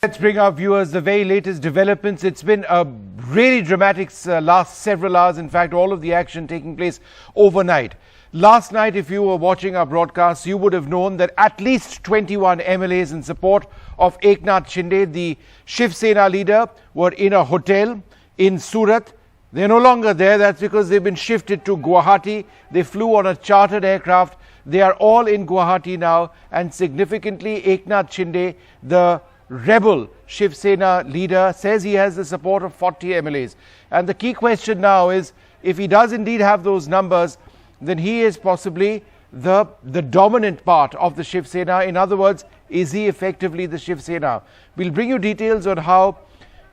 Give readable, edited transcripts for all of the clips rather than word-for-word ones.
Let's bring our viewers the very latest developments. It's been a really dramatic last several hours. In fact, all of the action taking place overnight. Last night, if you were watching our broadcast, you would have known that at least 21 MLAs in support of Eknath Shinde, the Shiv Sena leader, were in a hotel in Surat. They're no longer there. That's because they've been shifted to Guwahati. They flew on a chartered aircraft. They are all in Guwahati now. And significantly, Eknath Shinde, the rebel Shiv Sena leader, says he has the support of 40 MLAs. And the key question now is, if he does indeed have those numbers, then he is possibly the dominant part of the Shiv Sena. In other words, is he effectively the Shiv Sena? We'll bring you details on how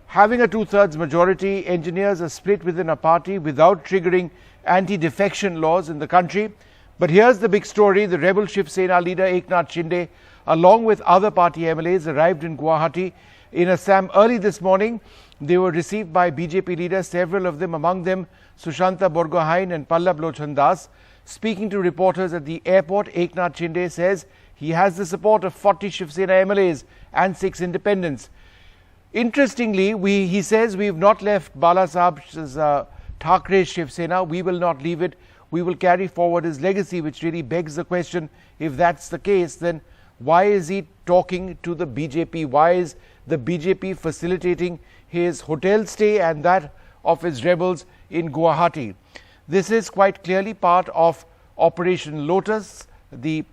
having a two-thirds majority, engineers are split within a party without triggering anti-defection laws in the country. But here's the big story. The rebel Shiv Sena leader Eknath Shinde, along with other party MLAs, arrived in Guwahati in Assam early this morning. They were received by BJP leaders, several of them, among them Sushanta Borgohain and Pallab Lochandas. Speaking to reporters at the airport, Eknath Shinde says he has the support of 40 Shiv Sena MLAs and 6 independents. Interestingly, he says we've not left Bala Saheb's Thackeray's Shiv Sena. We will not leave it. We will carry forward his legacy, which really begs the question, if that's the case, then why is he talking to the BJP? Why is the BJP facilitating his hotel stay and that of his rebels in Guwahati? This is quite clearly part of Operation Lotus, the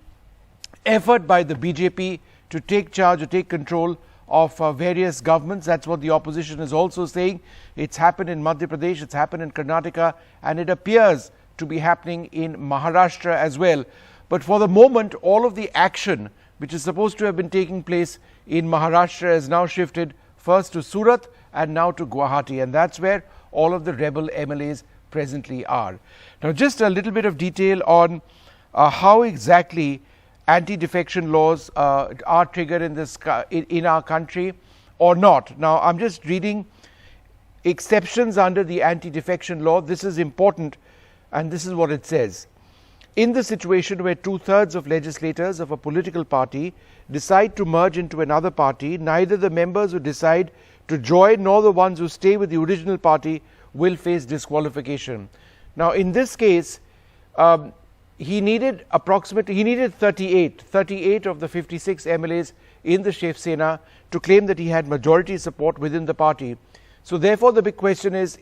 effort by the BJP to take charge or take control of various governments. That's what the opposition is also saying. It's happened in Madhya Pradesh, it's happened in Karnataka, and it appears to be happening in Maharashtra as well. But for the moment, all of the action which is supposed to have been taking place in Maharashtra has now shifted first to Surat and now to Guwahati, and that's where all of the rebel MLAs presently are. Now, just a little bit of detail on how exactly anti-defection laws are triggered in our country or not. Now, I'm just reading exceptions under the anti-defection law. This is important, and this is what it says. In the situation where two-thirds of legislators of a political party decide to merge into another party, neither the members who decide to join nor the ones who stay with the original party will face disqualification. Now, in this case, he needed 38 of the 56 MLAs in the Shiv Sena to claim that he had majority support within the party. So therefore, the big question is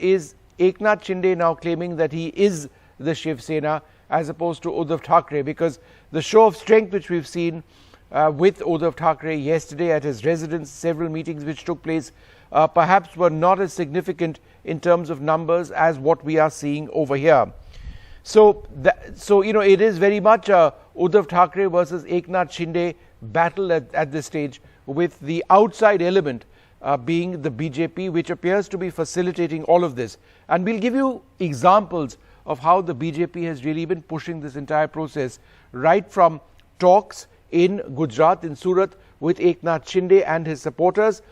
Eknath Shinde now claiming that he is the Shiv Sena as opposed to Uddhav Thackeray? Because the show of strength which we've seen with Uddhav Thackeray yesterday at his residence, several meetings which took place, perhaps were not as significant in terms of numbers as what we are seeing over here. So you know, it is very much a Uddhav Thackeray versus Eknath Shinde battle at this stage, with the outside element being the BJP, which appears to be facilitating all of this. And we'll give you examples of how the BJP has really been pushing this entire process, right from talks in Gujarat, in Surat, with Eknath Shinde and his supporters,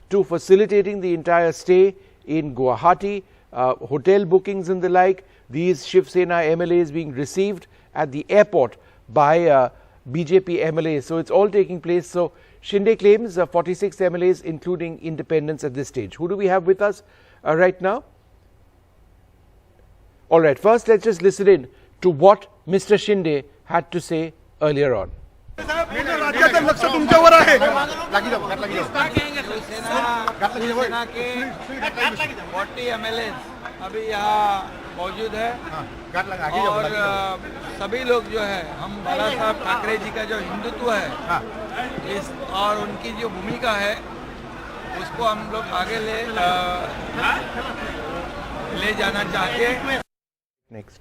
to facilitating the entire stay in Guwahati, hotel bookings and the like, these Shiv Sena MLAs being received at the airport by BJP MLAs. So it's all taking place. So Shinde claims 46 MLAs, including independents at this stage. Who do we have with us right now? All right, first let's just listen in to what Mr. Shinde had to say earlier on. अभी यहाँ मौजूद है और सभी लोग जो है, हम बाला साहब ठाकरे जी का जो हिंदुत्व है इस और उनकी जो भूमिका है उसको हम लोग आगे ले जाना चाहते हैं. Next.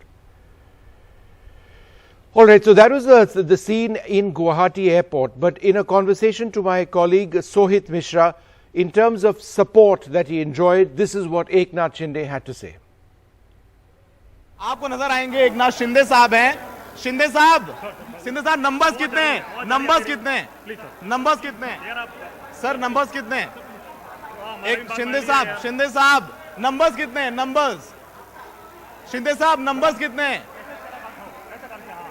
All right, so that was the scene in Guwahati airport. But in a conversation to my colleague Sohit Mishra, in terms of support that he enjoyed, this is what Eknath Shinde had to say. आपको नजर आएंगे एकनाथ शिंदे साहब हैं. शिंदे साहब numbers कितने हैं? Numbers कितने sir, numbers कितने? एक शिंदे साहब नंबर्स कितने हैं? शिंदे साहब नंबर्स कितने?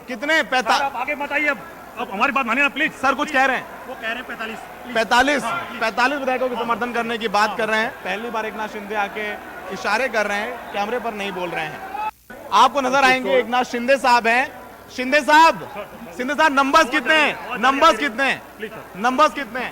आगे बताइए. अब हमारी बात मानिए ना प्लीज। सर कुछ कह रहे हैं, वो कह रहे हैं 45 विधायकों के समर्थन करने की बात कर रहे हैं। पहली बार एकनाथ शिंदे आके इशारे कर रहे हैं, कैमरे पर नहीं बोल रहे हैं। आपको नजर आएंगे एकनाथ शिंदे साहब हैं। शिंदे साहब नंबर्स कितने हैं? नंबर्स कितने हैं? सर नंबर्स कितने?